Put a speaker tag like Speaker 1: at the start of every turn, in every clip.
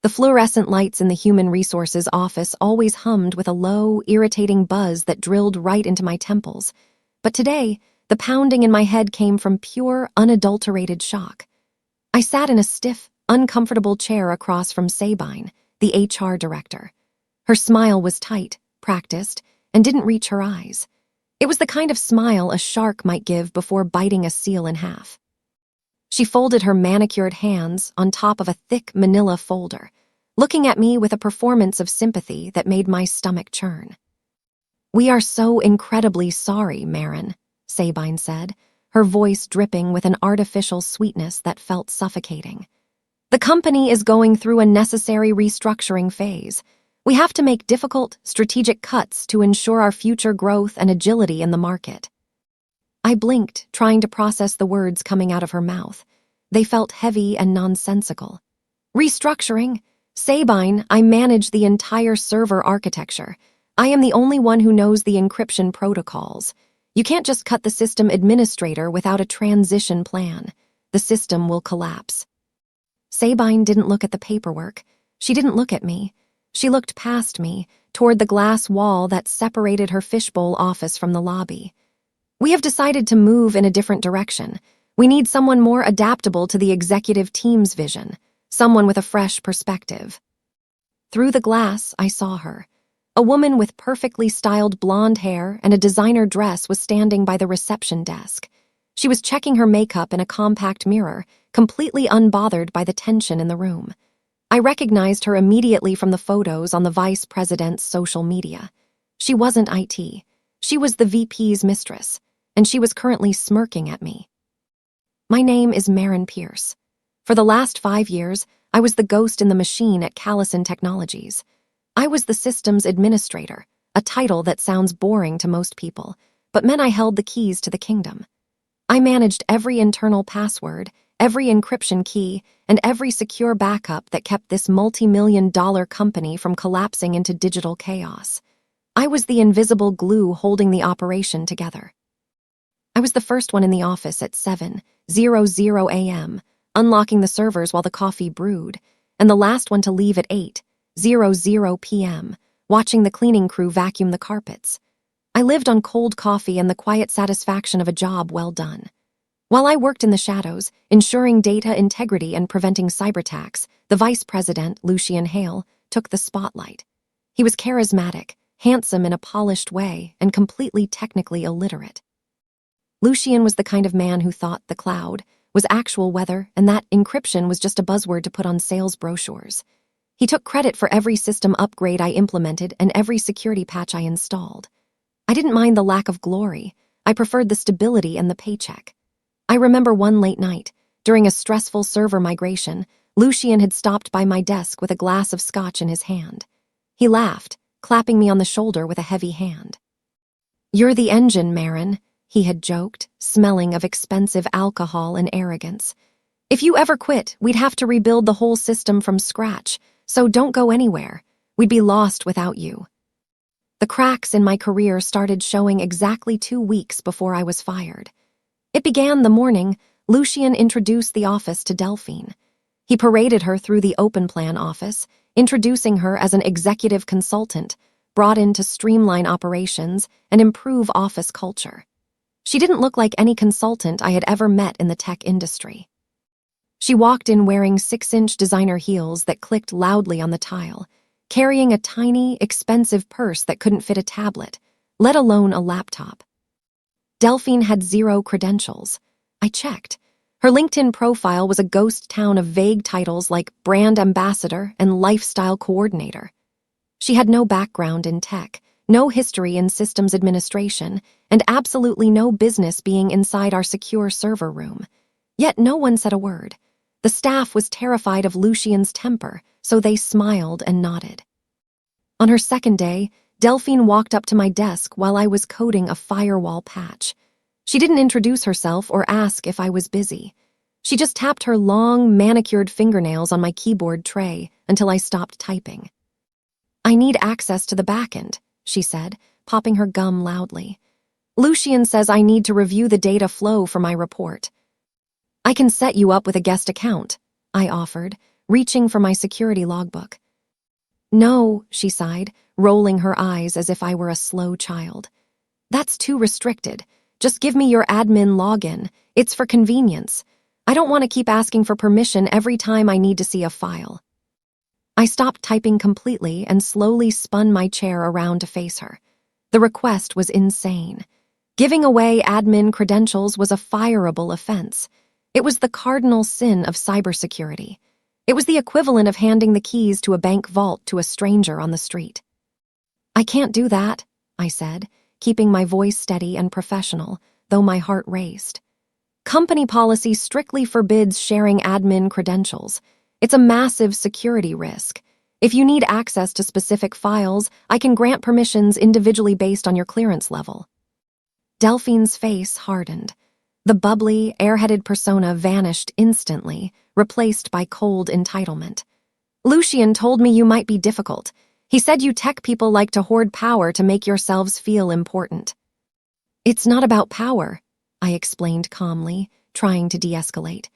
Speaker 1: The fluorescent lights in the Human Resources office always hummed with a low, irritating buzz that drilled right into my temples. But today, the pounding in my head came from pure, unadulterated shock. I sat in a stiff, uncomfortable chair across from Sabine, the HR director. Her smile was tight, practiced, and didn't reach her eyes. It was the kind of smile a shark might give before biting a seal in half. She folded her manicured hands on top of a thick manila folder, looking at me with a performance of sympathy that made my stomach churn. "We are so incredibly sorry, Marin," Sabine said, her voice dripping with an artificial sweetness that felt suffocating. "The company is going through a necessary restructuring phase. We have to make difficult, strategic cuts to ensure our future growth and agility in the market." I blinked, trying to process the words coming out of her mouth. They felt heavy and nonsensical. "Restructuring? Sabine, I manage the entire server architecture. I am the only one who knows the encryption protocols. You can't just cut the system administrator without a transition plan. The system will collapse." Sabine didn't look at the paperwork. She didn't look at me. She looked past me, toward the glass wall that separated her fishbowl office from the lobby. "We have decided to move in a different direction. We need someone more adaptable to the executive team's vision, someone with a fresh perspective." Through the glass, I saw her. A woman with perfectly styled blonde hair and a designer dress was standing by the reception desk. She was checking her makeup in a compact mirror, completely unbothered by the tension in the room. I recognized her immediately from the photos on the vice president's social media. She wasn't IT. She was the VP's mistress, and she was currently smirking at me. "My name is Marin Pierce. For the last 5 years, I was the ghost in the machine at Callison Technologies. I was the systems administrator, a title that sounds boring to most people, but meant I held the keys to the kingdom. I managed every internal password, every encryption key, and every secure backup that kept this multi-million-dollar company from collapsing into digital chaos. I was the invisible glue holding the operation together. I was the first one in the office at 7:00 a.m., unlocking the servers while the coffee brewed, and the last one to leave at 8:00 p.m., watching the cleaning crew vacuum the carpets. I lived on cold coffee and the quiet satisfaction of a job well done. While I worked in the shadows, ensuring data integrity and preventing cyberattacks, the vice president, Lucian Hale, took the spotlight. He was charismatic, handsome in a polished way, and completely technically illiterate. Lucian was the kind of man who thought the cloud was actual weather and that encryption was just a buzzword to put on sales brochures. He took credit for every system upgrade I implemented and every security patch I installed. I didn't mind the lack of glory. I preferred the stability and the paycheck. I remember one late night, during a stressful server migration, Lucian had stopped by my desk with a glass of scotch in his hand. He laughed, clapping me on the shoulder with a heavy hand. "You're the engine, Marin," he had joked, smelling of expensive alcohol and arrogance. "If you ever quit, we'd have to rebuild the whole system from scratch, so don't go anywhere. We'd be lost without you." The cracks in my career started showing exactly 2 weeks before I was fired. It began the morning Lucian introduced the office to Delphine. He paraded her through the open plan office, introducing her as an executive consultant, brought in to streamline operations and improve office culture. She didn't look like any consultant I had ever met in the tech industry. She walked in wearing 6-inch designer heels that clicked loudly on the tile, carrying a tiny, expensive purse that couldn't fit a tablet, let alone a laptop. Delphine had 0 credentials. I checked. Her LinkedIn profile was a ghost town of vague titles like brand ambassador and lifestyle coordinator. She had no background in tech, no history in systems administration, and absolutely no business being inside our secure server room. Yet no one said a word. The staff was terrified of Lucian's temper, so they smiled and nodded. On her second day, Delphine walked up to my desk while I was coding a firewall patch. She didn't introduce herself or ask if I was busy. She just tapped her long, manicured fingernails on my keyboard tray until I stopped typing. "I need access to the backend," she said, popping her gum loudly. "Lucian says I need to review the data flow for my report." "I can set you up with a guest account," I offered, reaching for my security logbook. No, she sighed, rolling her eyes as if I were a slow child. That's too restricted. Just give me your admin login. It's for convenience. I don't want to keep asking for permission every time I need to see a file. I stopped typing completely and slowly spun my chair around to face her. The request was insane. Giving away admin credentials was a fireable offense. It was the cardinal sin of cybersecurity. It was the equivalent of handing the keys to a bank vault to a stranger on the street. I can't do that, I said, keeping my voice steady and professional, though my heart raced. Company policy strictly forbids sharing admin credentials. It's a massive security risk. If you need access to specific files, I can grant permissions individually based on your clearance level. Delphine's face hardened. The bubbly, airheaded persona vanished instantly, replaced by cold entitlement. Lucian told me you might be difficult. He said you tech people like to hoard power to make yourselves feel important. It's not about power, I explained calmly, trying to de-escalate.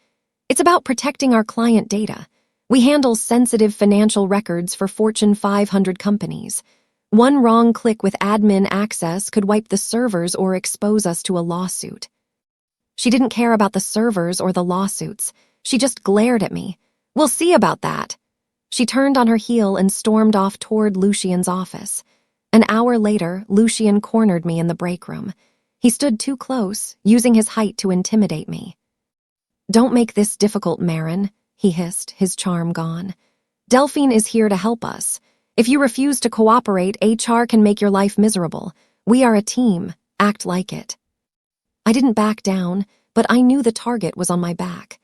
Speaker 1: It's about protecting our client data. We handle sensitive financial records for Fortune 500 companies. One wrong click with admin access could wipe the servers or expose us to a lawsuit. She didn't care about the servers or the lawsuits. She just glared at me. We'll see about that. She turned on her heel and stormed off toward Lucian's office. An hour later, Lucian cornered me in the break room. He stood too close, using his height to intimidate me. Don't make this difficult, Marin, he hissed, his charm gone. Delphine is here to help us. If you refuse to cooperate, HR can make your life miserable. We are a team. Act like it. I didn't back down, but I knew the target was on my back.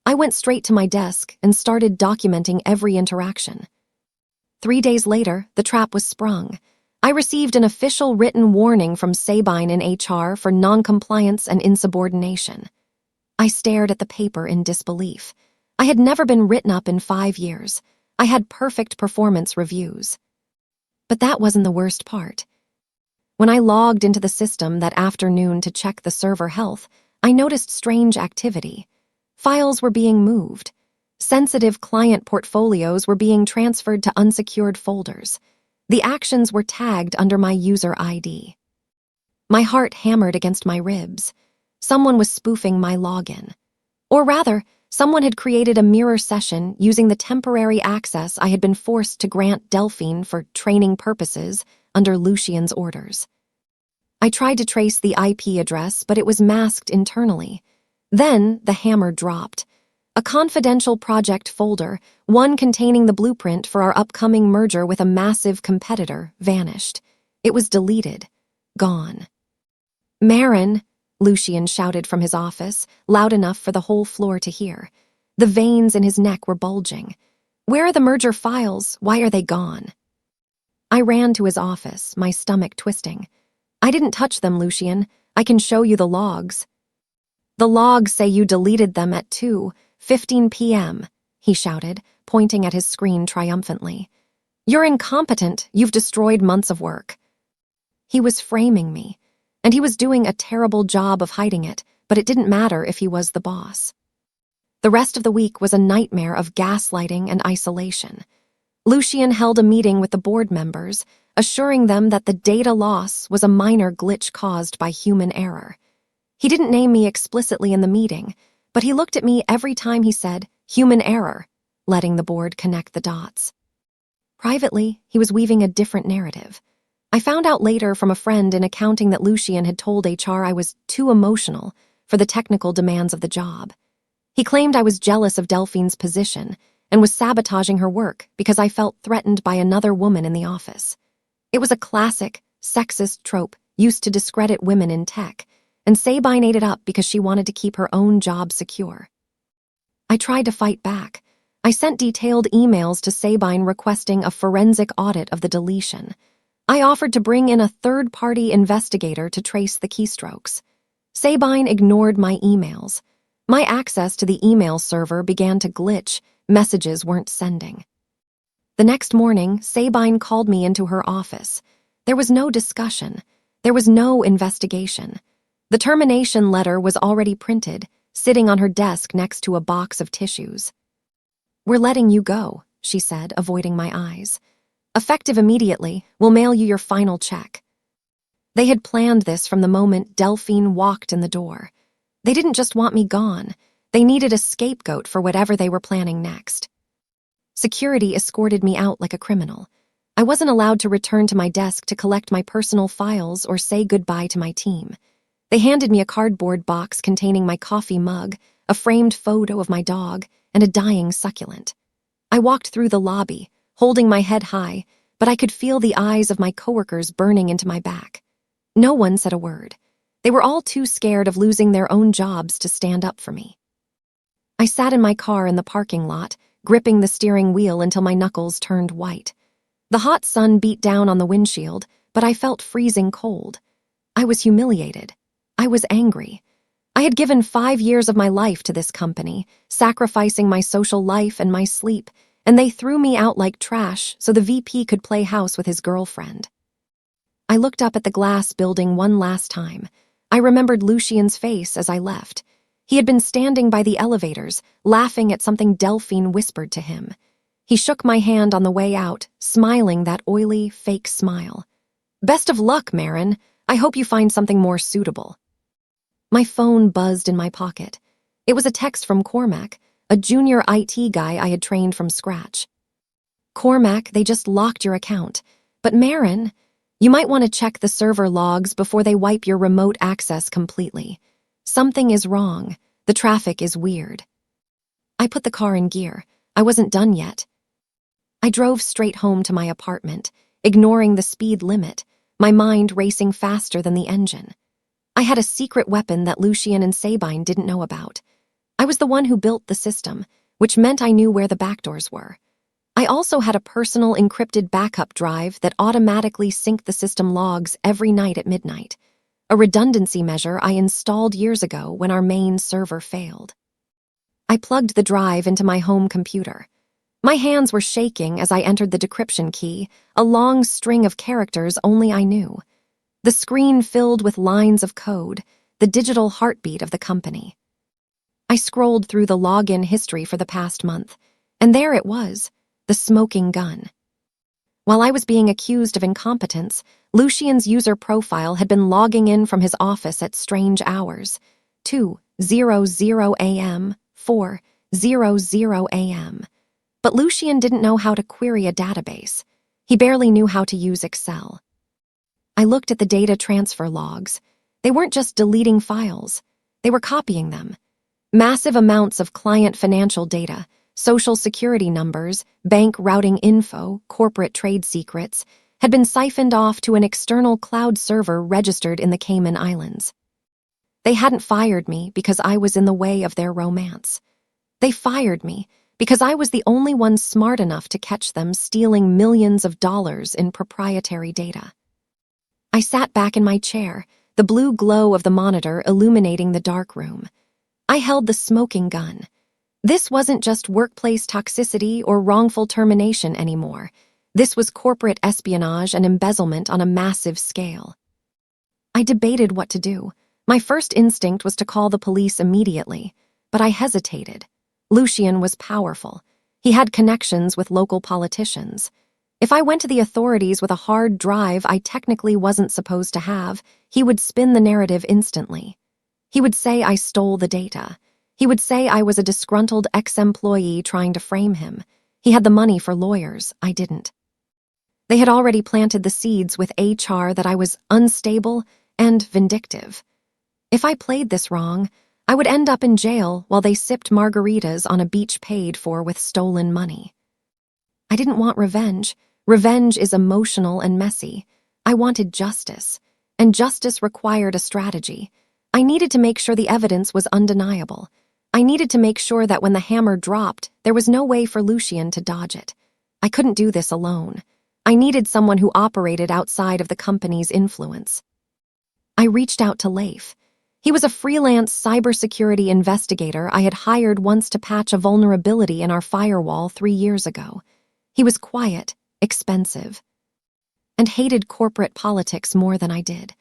Speaker 1: I went straight to my desk and started documenting every interaction. 3 days later, the trap was sprung. I received an official written warning from Sabine in HR for noncompliance and insubordination. I stared at the paper in disbelief. I had never been written up in 5 years. I had perfect performance reviews. But that wasn't the worst part. When I logged into the system that afternoon to check the server health, I noticed strange activity. Files were being moved. Sensitive client portfolios were being transferred to unsecured folders. The actions were tagged under my user ID. My heart hammered against my ribs. Someone was spoofing my login. Or rather, someone had created a mirror session using the temporary access I had been forced to grant Delphine for training purposes under Lucian's orders. I tried to trace the IP address, but it was masked internally. Then the hammer dropped. A confidential project folder, one containing the blueprint for our upcoming merger with a massive competitor, vanished. It was deleted. Gone. Marin, Lucian shouted from his office, loud enough for the whole floor to hear. The veins in his neck were bulging. Where are the merger files? Why are they gone? I ran to his office, my stomach twisting. I didn't touch them, Lucian. I can show you the logs. The logs say you deleted them at 2:15 p.m., he shouted, pointing at his screen triumphantly. You're incompetent. You've destroyed months of work. He was framing me, and he was doing a terrible job of hiding it, but it didn't matter if he was the boss. The rest of the week was a nightmare of gaslighting and isolation. Lucian held a meeting with the board members, assuring them that the data loss was a minor glitch caused by human error. He didn't name me explicitly in the meeting, but he looked at me every time he said, human error, letting the board connect the dots. Privately, he was weaving a different narrative. I found out later from a friend in accounting that Lucian had told HR I was too emotional for the technical demands of the job. He claimed I was jealous of Delphine's position and was sabotaging her work because I felt threatened by another woman in the office. It was a classic, sexist trope used to discredit women in tech, and Sabine ate it up because she wanted to keep her own job secure. I tried to fight back. I sent detailed emails to Sabine requesting a forensic audit of the deletion. I offered to bring in a third-party investigator to trace the keystrokes. Sabine ignored my emails. My access to the email server began to glitch. Messages weren't sending. The next morning, Sabine called me into her office. There was no discussion. There was no investigation. The termination letter was already printed, sitting on her desk next to a box of tissues. "We're letting you go," she said, avoiding my eyes. "Effective immediately, we'll mail you your final check." They had planned this from the moment Delphine walked in the door. They didn't just want me gone. They needed a scapegoat for whatever they were planning next. Security escorted me out like a criminal. I wasn't allowed to return to my desk to collect my personal files or say goodbye to my team. They handed me a cardboard box containing my coffee mug, a framed photo of my dog, and a dying succulent. I walked through the lobby, holding my head high, but I could feel the eyes of my coworkers burning into my back. No one said a word. They were all too scared of losing their own jobs to stand up for me. I sat in my car in the parking lot, gripping the steering wheel until my knuckles turned white. The hot sun beat down on the windshield, but I felt freezing cold. I was humiliated. I was angry. I had given 5 years of my life to this company, sacrificing my social life and my sleep, and they threw me out like trash so the VP could play house with his girlfriend. I looked up at the glass building one last time. I remembered Lucien's face as I left. He had been standing by the elevators, laughing at something Delphine whispered to him. He shook my hand on the way out, smiling that oily, fake smile. "Best of luck, Marin. I hope you find something more suitable." My phone buzzed in my pocket. It was a text from Cormac, a junior IT guy I had trained from scratch. "Cormac, they just locked your account. But Marin, you might want to check the server logs before they wipe your remote access completely. Something is wrong. The traffic is weird." I put the car in gear. I wasn't done yet. I drove straight home to my apartment, ignoring the speed limit, my mind racing faster than the engine. I had a secret weapon that Lucien and Sabine didn't know about. I was the one who built the system, which meant I knew where the backdoors were. I also had a personal encrypted backup drive that automatically synced the system logs every night at midnight, a redundancy measure I installed years ago when our main server failed. I plugged the drive into my home computer. My hands were shaking as I entered the decryption key, a long string of characters only I knew. The screen filled with lines of code, the digital heartbeat of the company. I scrolled through the login history for the past month, and there it was, the smoking gun. While I was being accused of incompetence, Lucien's user profile had been logging in from his office at strange hours, 2:00 a.m., 4:00 a.m. But Lucien didn't know how to query a database. He barely knew how to use Excel. I looked at the data transfer logs. They weren't just deleting files. They were copying them. Massive amounts of client financial data, social security numbers, bank routing info, corporate trade secrets, had been siphoned off to an external cloud server registered in the Cayman Islands. They hadn't fired me because I was in the way of their romance. They fired me because I was the only one smart enough to catch them stealing millions of dollars in proprietary data. I sat back in my chair, the blue glow of the monitor illuminating the dark room. I held the smoking gun. This wasn't just workplace toxicity or wrongful termination anymore. This was corporate espionage and embezzlement on a massive scale. I debated what to do. My first instinct was to call the police immediately, but I hesitated. Lucien was powerful. He had connections with local politicians. If I went to the authorities with a hard drive I technically wasn't supposed to have, he would spin the narrative instantly. He would say I stole the data. He would say I was a disgruntled ex-employee trying to frame him. He had the money for lawyers, I didn't. They had already planted the seeds with HR that I was unstable and vindictive. If I played this wrong, I would end up in jail while they sipped margaritas on a beach paid for with stolen money. I didn't want revenge. Revenge is emotional and messy. I wanted justice, and justice required a strategy. I needed to make sure the evidence was undeniable. I needed to make sure that when the hammer dropped, there was no way for Lucien to dodge it. I couldn't do this alone. I needed someone who operated outside of the company's influence. I reached out to Leif. He was a freelance cybersecurity investigator I had hired once to patch a vulnerability in our firewall 3 years ago. He was quiet, expensive, and hated corporate politics more than I did.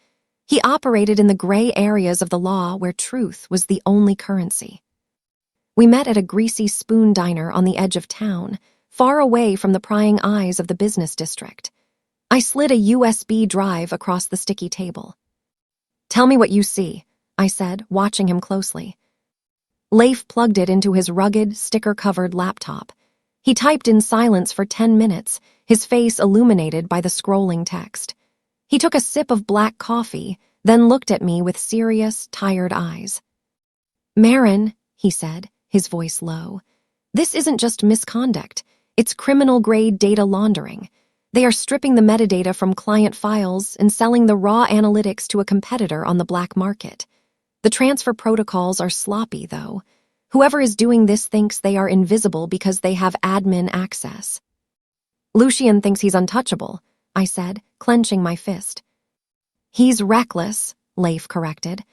Speaker 1: He operated in the gray areas of the law where truth was the only currency. We met at a greasy spoon diner on the edge of town, far away from the prying eyes of the business district. I slid a USB drive across the sticky table. "Tell me what you see," I said, watching him closely. Leif plugged it into his rugged, sticker-covered laptop. He typed in silence for 10 minutes, his face illuminated by the scrolling text. He took a sip of black coffee, then looked at me with serious, tired eyes. "Marin," he said, his voice low, "this isn't just misconduct. It's criminal-grade data laundering. They are stripping the metadata from client files and selling the raw analytics to a competitor on the black market. The transfer protocols are sloppy, though. Whoever is doing this thinks they are invisible because they have admin access." "Lucian thinks he's untouchable," I said, clenching my fist. "He's reckless," Leif corrected.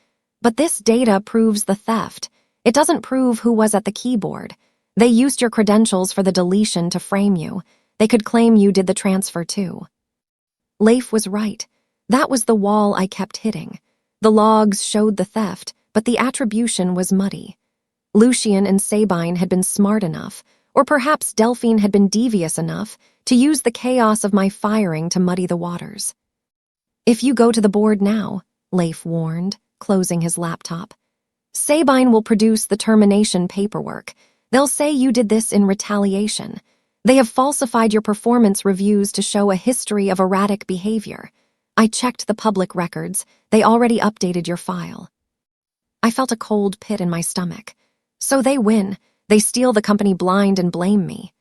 Speaker 1: "But this data proves the theft. It doesn't prove who was at the keyboard. They used your credentials for the deletion to frame you. They could claim you did the transfer too." Leif was right. That was the wall I kept hitting. The logs showed the theft, but the attribution was muddy. Lucian and Sabine had been smart enough, or perhaps Delphine had been devious enough, to use the chaos of my firing to muddy the waters. "If you go to the board now," Leif warned, closing his laptop, "Sabine will produce the termination paperwork. They'll say you did this in retaliation. They have falsified your performance reviews to show a history of erratic behavior. I checked the public records. They already updated your file." I felt a cold pit in my stomach. So they win. They steal the company blind and blame me.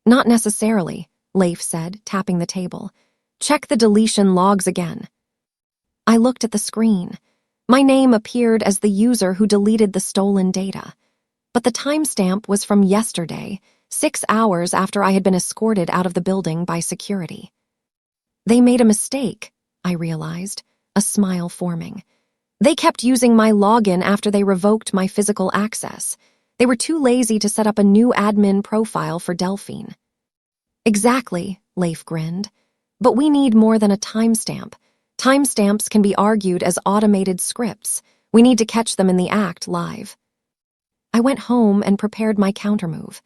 Speaker 1: "Not necessarily," Leif said, tapping the table. "Check the deletion logs again." I looked at the screen. My name appeared as the user who deleted the stolen data. But the timestamp was from yesterday, 6 hours after I had been escorted out of the building by security. They made a mistake, I realized, a smile forming. They kept using my login after they revoked my physical access. They were too lazy to set up a new admin profile for Delphine. "Exactly," Leif grinned. "But we need more than a timestamp. Timestamps can be argued as automated scripts. We need to catch them in the act live." I went home and prepared my countermove.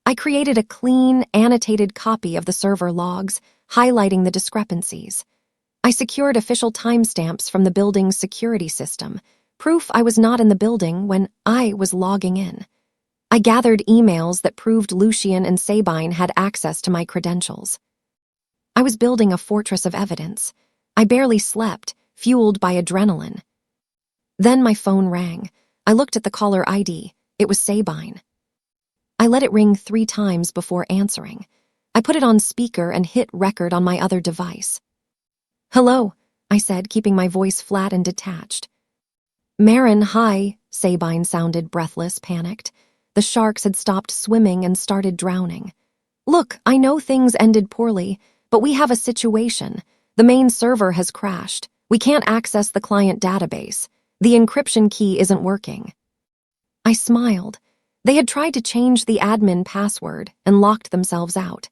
Speaker 1: I created a clean, annotated copy of the server logs, highlighting the discrepancies. I secured official timestamps from the building's security system, proof I was not in the building when I was logging in. I gathered emails that proved Lucian and Sabine had access to my credentials. I was building a fortress of evidence. I barely slept, fueled by adrenaline. Then my phone rang. I looked at the caller ID. It was Sabine. I let it ring 3 times before answering. I put it on speaker and hit record on my other device. "Hello," I said, keeping my voice flat and detached. "Marin, hi," Sabine sounded breathless, panicked. The sharks had stopped swimming and started drowning. "Look, I know things ended poorly, but we have a situation. The main server has crashed. We can't access the client database. The encryption key isn't working." I smiled. They had tried to change the admin password and locked themselves out.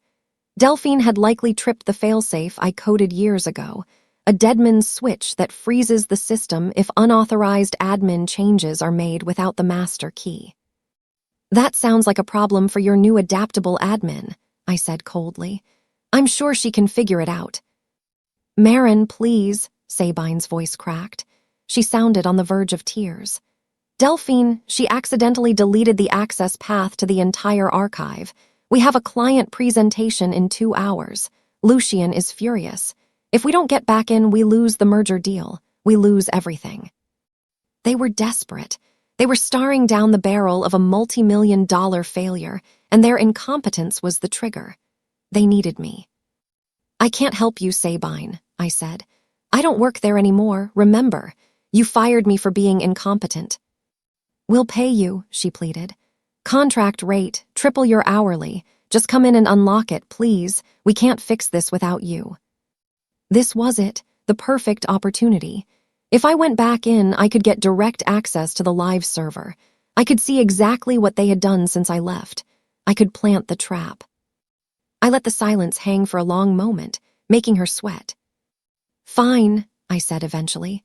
Speaker 1: Delphine had likely tripped the failsafe I coded years ago, a deadman switch that freezes the system if unauthorized admin changes are made without the master key. "That sounds like a problem for your new adaptable admin," I said coldly. "I'm sure she can figure it out." "Marin, please," Sabine's voice cracked. She sounded on the verge of tears. "Delphine, she accidentally deleted the access path to the entire archive. We have a client presentation in 2 hours. Lucian is furious. If we don't get back in, we lose the merger deal. We lose everything." They were desperate. They were staring down the barrel of a multi-million-dollar failure, and their incompetence was the trigger. They needed me. "I can't help you, Sabine," I said. "I don't work there anymore, remember. You fired me for being incompetent." "We'll pay you," she pleaded. "Contract rate, triple your hourly. Just come in and unlock it, please. We can't fix this without you." This was it, the perfect opportunity. If I went back in, I could get direct access to the live server. I could see exactly what they had done since I left. I could plant the trap. I let the silence hang for a long moment, making her sweat. "Fine," I said eventually.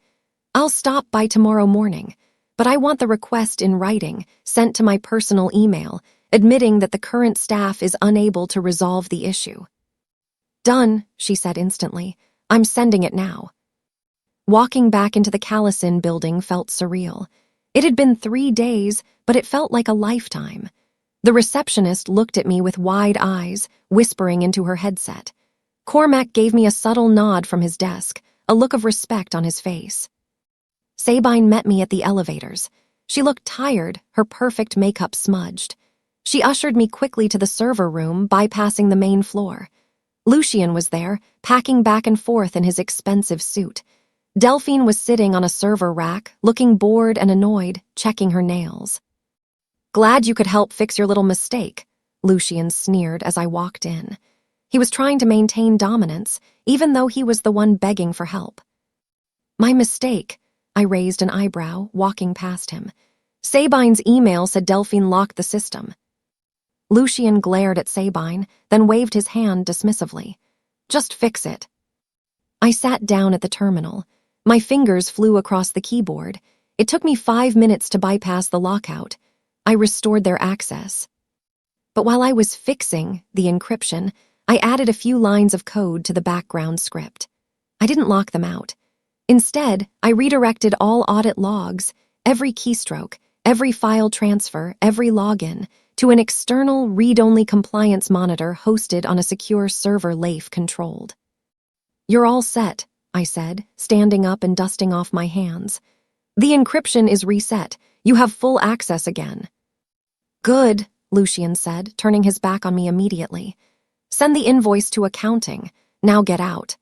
Speaker 1: "I'll stop by tomorrow morning. But I want the request in writing, sent to my personal email, admitting that the current staff is unable to resolve the issue. Done, she said instantly. I'm sending it now. Walking back into the Callison building felt surreal. It had been 3 days, but it felt like a lifetime. The receptionist looked at me with wide eyes, whispering into her headset. Cormac gave me a subtle nod from his desk, a look of respect on his face. Sabine met me at the elevators. She looked tired, her perfect makeup smudged. She ushered me quickly to the server room, bypassing the main floor. Lucian was there, packing back and forth in his expensive suit. Delphine was sitting on a server rack, looking bored and annoyed, checking her nails. Glad you could help fix your little mistake, Lucian sneered as I walked in. He was trying to maintain dominance, even though he was the one begging for help. My mistake, I raised an eyebrow, walking past him. Sabine's email said Delphine locked the system. Lucian glared at Sabine, then waved his hand dismissively. Just fix it. I sat down at the terminal. My fingers flew across the keyboard. It took me 5 minutes to bypass the lockout. I restored their access. But while I was fixing the encryption, I added a few lines of code to the background script. I didn't lock them out. Instead, I redirected all audit logs, every keystroke, every file transfer, every login, to an external read-only compliance monitor hosted on a secure server Leif controlled. You're all set, I said, standing up and dusting off my hands. The encryption is reset. You have full access again. Good, Lucian said, turning his back on me immediately. Send the invoice to accounting. Now get out.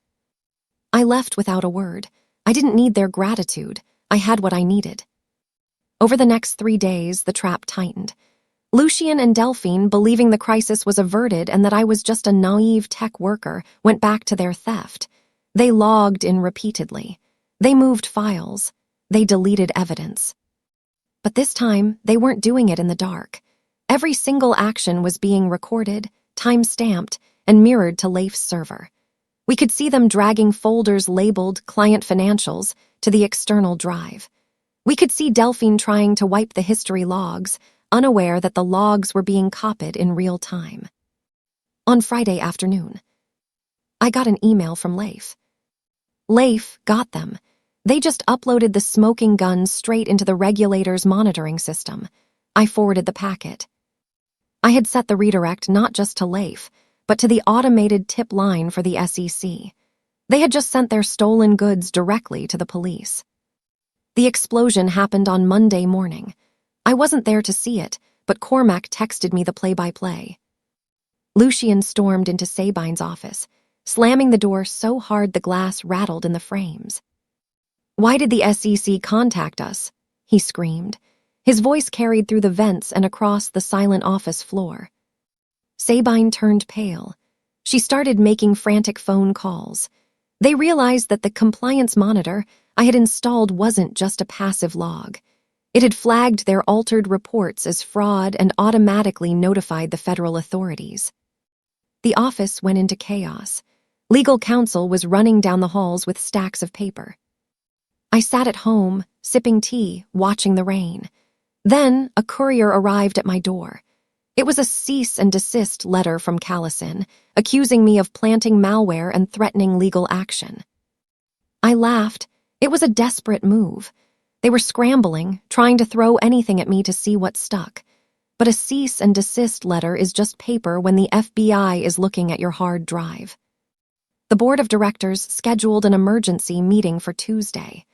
Speaker 1: I left without a word. I didn't need their gratitude. I had what I needed. Over the next 3 days, the trap tightened. Lucian and Delphine, believing the crisis was averted and that I was just a naive tech worker, went back to their theft. They logged in repeatedly. They moved files. They deleted evidence. But this time, they weren't doing it in the dark. Every single action was being recorded, time-stamped, and mirrored to Leif's server. We could see them dragging folders labeled Client Financials to the external drive. We could see Delphine trying to wipe the history logs, unaware that the logs were being copied in real time. On Friday afternoon, I got an email from Leif. Leif got them. They just uploaded the smoking guns straight into the regulator's monitoring system. I forwarded the packet. I had set the redirect not just to Leif, but to the automated tip line for the SEC. They had just sent their stolen goods directly to the police. The explosion happened on Monday morning. I wasn't there to see it, but Cormac texted me the play-by-play. Lucian stormed into Sabine's office, slamming the door so hard the glass rattled in the frames. Why did the SEC contact us? He screamed. His voice carried through the vents and across the silent office floor. Sabine turned pale. She started making frantic phone calls. They realized that the compliance monitor I had installed wasn't just a passive log. It had flagged their altered reports as fraud and automatically notified the federal authorities. The office went into chaos. Legal counsel was running down the halls with stacks of paper. I sat at home, sipping tea, watching the rain. Then a courier arrived at my door. It was a cease and desist letter from Callison, accusing me of planting malware and threatening legal action. I laughed. It was a desperate move. They were scrambling, trying to throw anything at me to see what stuck. But a cease and desist letter is just paper when the FBI is looking at your hard drive. The board of directors scheduled an emergency meeting for Tuesday.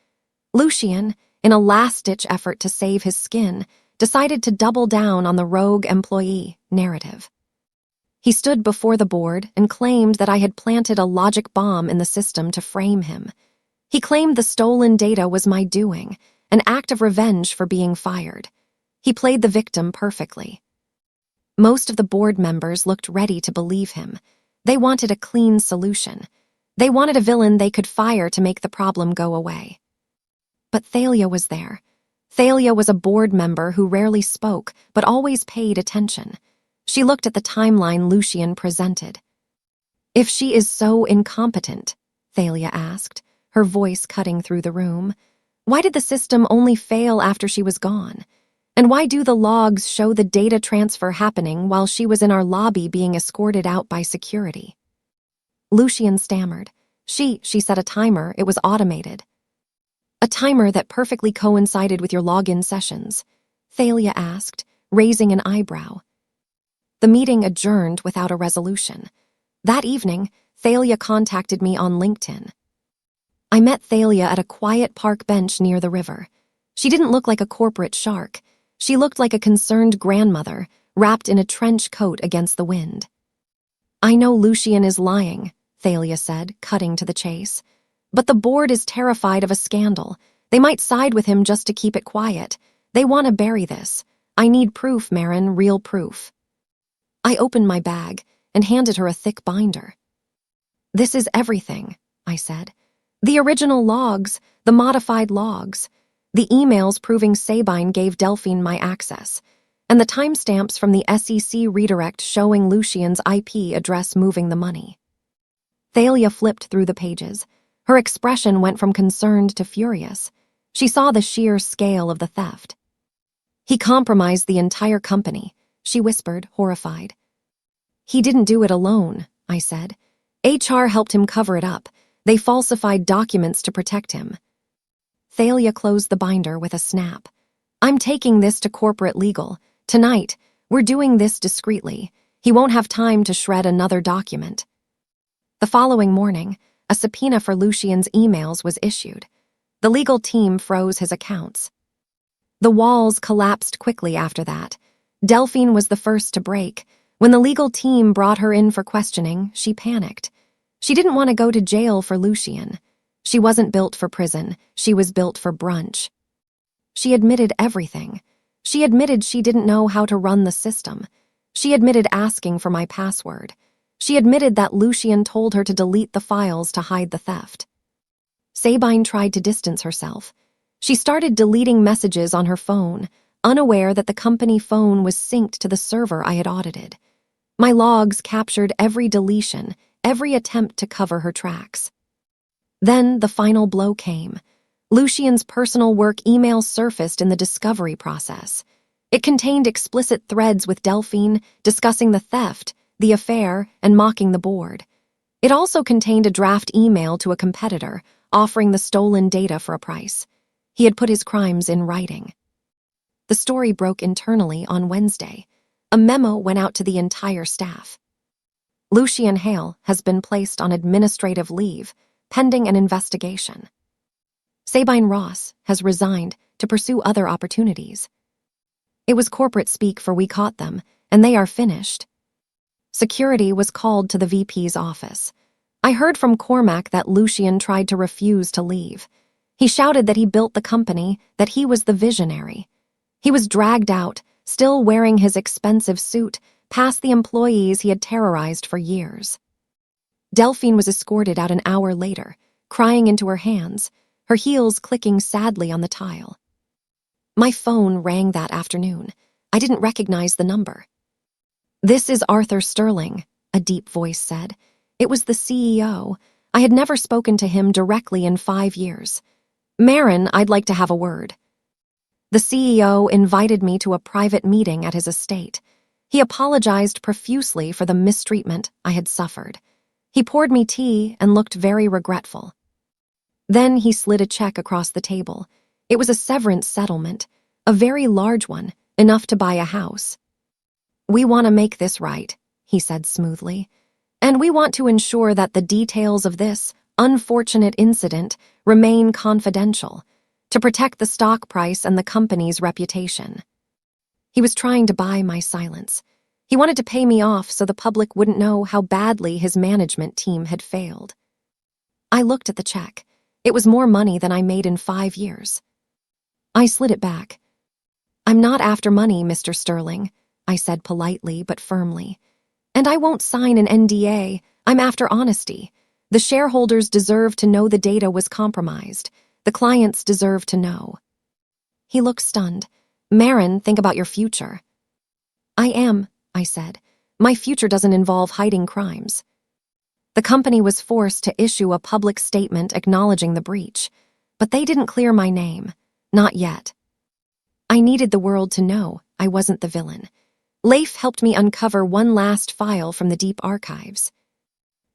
Speaker 1: Lucian, in a last-ditch effort to save his skin, decided to double down on the rogue employee narrative. He stood before the board and claimed that I had planted a logic bomb in the system to frame him. He claimed the stolen data was my doing, an act of revenge for being fired. He played the victim perfectly. Most of the board members looked ready to believe him. They wanted a clean solution. They wanted a villain they could fire to make the problem go away. But Thalia was there. Thalia was a board member who rarely spoke, but always paid attention. She looked at the timeline Lucian presented. If she is so incompetent, Thalia asked, her voice cutting through the room, Why did the system only fail after she was gone? And why do the logs show the data transfer happening while she was in our lobby being escorted out by security? Lucian stammered. She set a timer. It was automated. A timer that perfectly coincided with your login sessions, Thalia asked, raising an eyebrow. The meeting adjourned without a resolution. That evening, Thalia contacted me on LinkedIn. I met Thalia at a quiet park bench near the river. She didn't look like a corporate shark. She looked like a concerned grandmother, wrapped in a trench coat against the wind. I know Lucian is lying, Thalia said, cutting to the chase. But the board is terrified of a scandal. They might side with him just to keep it quiet. They want to bury this. I need proof, Marin, real proof. I opened my bag and handed her a thick binder. This is everything, I said. The original logs, the modified logs, the emails proving Sabine gave Delphine my access, and the timestamps from the SEC redirect showing Lucian's IP address moving the money. Thalia flipped through the pages. Her expression went from concerned to furious. She saw the sheer scale of the theft. He compromised the entire company, she whispered, horrified. He didn't do it alone, I said. HR helped him cover it up. They falsified documents to protect him. Thalia closed the binder with a snap. I'm taking this to corporate legal. Tonight, we're doing this discreetly. He won't have time to shred another document. The following morning, a subpoena for Lucian's emails was issued. The legal team froze his accounts. The walls collapsed quickly after that. Delphine was the first to break. When the legal team brought her in for questioning, she panicked. She didn't want to go to jail for Lucian. She wasn't built for prison. She was built for brunch. She admitted everything. She admitted she didn't know how to run the system. She admitted asking for my password. She admitted that Lucian told her to delete the files to hide the theft. Sabine tried to distance herself. She started deleting messages on her phone, unaware that the company phone was synced to the server I had audited. My logs captured every deletion, every attempt to cover her tracks. Then the final blow came. Lucian's personal work email surfaced in the discovery process. It contained explicit threads with Delphine discussing the theft, the affair, and mocking the board. It also contained a draft email to a competitor, offering the stolen data for a price. He had put his crimes in writing. The story broke internally on Wednesday. A memo went out to the entire staff. Lucian Hale has been placed on administrative leave, pending an investigation. Sabine Ross has resigned to pursue other opportunities. It was corporate speak for we caught them, and they are finished. Security was called to the VP's office. I heard from Cormac that Lucian tried to refuse to leave. He shouted that he built the company, that he was the visionary. He was dragged out, still wearing his expensive suit, past the employees he had terrorized for years. Delphine was escorted out an hour later, crying into her hands, her heels clicking sadly on the tile. My phone rang that afternoon. I didn't recognize the number. This is Arthur Sterling, a deep voice said. It was the CEO. I had never spoken to him directly in 5 years. Marin, I'd like to have a word. The CEO invited me to a private meeting at his estate. He apologized profusely for the mistreatment I had suffered. He poured me tea and looked very regretful. Then he slid a check across the table. It was a severance settlement, a very large one, enough to buy a house. We want to make this right, he said smoothly, and we want to ensure that the details of this unfortunate incident remain confidential to protect the stock price and the company's reputation. He was trying to buy my silence. He wanted to pay me off so the public wouldn't know how badly his management team had failed. I looked at the check. It was more money than I made in 5 years. I slid it back. I'm not after money, Mr. Sterling, I said politely but firmly. And I won't sign an NDA. I'm after honesty. The shareholders deserve to know the data was compromised. The clients deserve to know. He looked stunned. Marin, think about your future. I am, I said. My future doesn't involve hiding crimes. The company was forced to issue a public statement acknowledging the breach, But they didn't clear my name. Not yet. I needed the world to know I wasn't the villain. Leif helped me uncover one last file from the deep archives.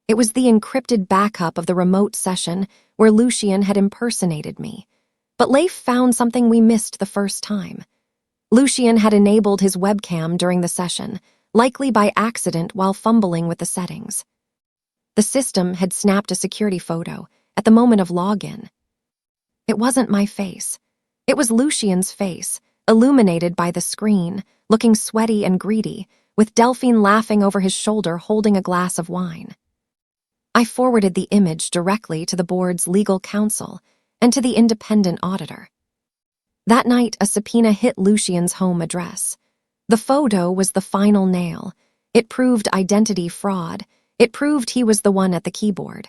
Speaker 1: It was the encrypted backup of the remote session where Lucian had impersonated me. But Leif found something we missed the first time. Lucian had enabled his webcam during the session, likely by accident while fumbling with the settings. The system had snapped a security photo at the moment of login. It wasn't my face. It was Lucian's face, illuminated by the screen, looking sweaty and greedy, with Delphine laughing over his shoulder holding a glass of wine. I forwarded the image directly to the board's legal counsel and to the independent auditor. That night, a subpoena hit Lucian's home address. The photo was the final nail. It proved identity fraud. It proved he was the one at the keyboard.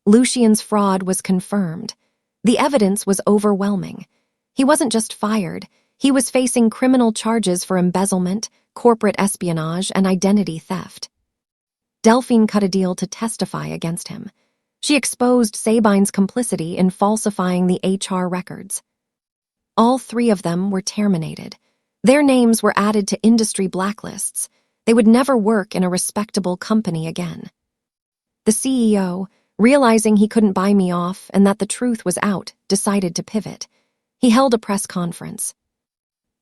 Speaker 1: Lucian's fraud was confirmed. The evidence was overwhelming. He wasn't just fired. He was facing criminal charges for embezzlement, corporate espionage, and identity theft. Delphine cut a deal to testify against him. She exposed Sabine's complicity in falsifying the HR records. All three of them were terminated. Their names were added to industry blacklists. They would never work in a respectable company again. The CEO, realizing he couldn't buy me off and that the truth was out, decided to pivot. He held a press conference.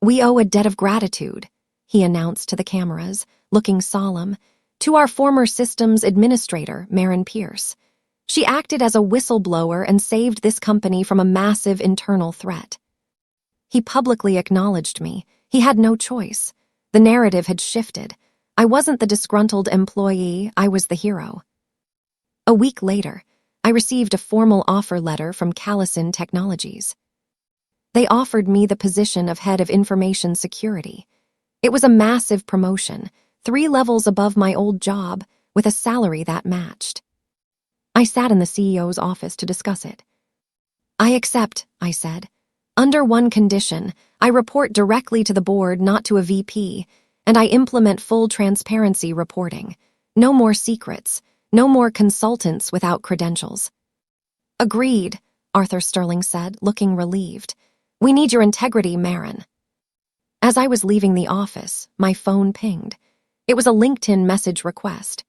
Speaker 1: "We owe a debt of gratitude," he announced to the cameras, looking solemn, "to our former systems administrator, Maren Pierce. She acted as a whistleblower and saved this company from a massive internal threat." He publicly acknowledged me. He had no choice. The narrative had shifted. I wasn't the disgruntled employee, I was the hero. A week later, I received a formal offer letter from Callison Technologies. They offered me the position of head of information security. It was a massive promotion, 3 levels above my old job, with a salary that matched. I sat in the CEO's office to discuss it. "I accept," I said. "Under one condition, I report directly to the board, not to a VP, and I implement full transparency reporting. No more secrets, no more consultants without credentials." "Agreed," Arthur Sterling said, looking relieved. "We need your integrity, Maren." As I was leaving the office, my phone pinged. It was a LinkedIn message request.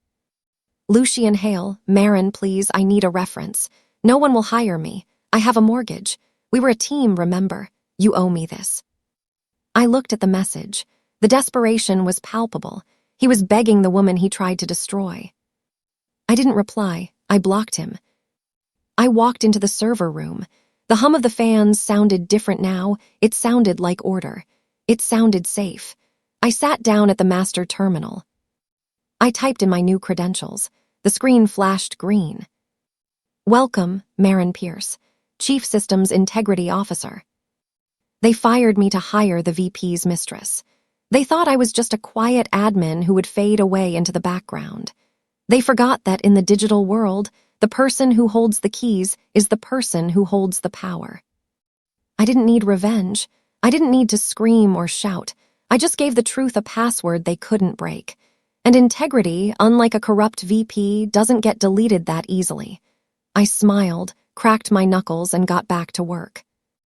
Speaker 1: "Lucian Hale, Maren, please, I need a reference. No one will hire me. I have a mortgage. We were a team, remember? You owe me this." I looked at the message. The desperation was palpable. He was begging the woman he tried to destroy. I didn't reply. I blocked him. I walked into the server room. The hum of the fans sounded different now. It sounded like order. It sounded safe. I sat down at the master terminal. I typed in my new credentials. The screen flashed green. "Welcome, Maren Pierce, Chief Systems Integrity Officer." They fired me to hire the VP's mistress. They thought I was just a quiet admin who would fade away into the background. They forgot that in the digital world, the person who holds the keys is the person who holds the power. I didn't need revenge. I didn't need to scream or shout. I just gave the truth a password they couldn't break. And integrity, unlike a corrupt VP, doesn't get deleted that easily. I smiled, cracked my knuckles, and got back to work.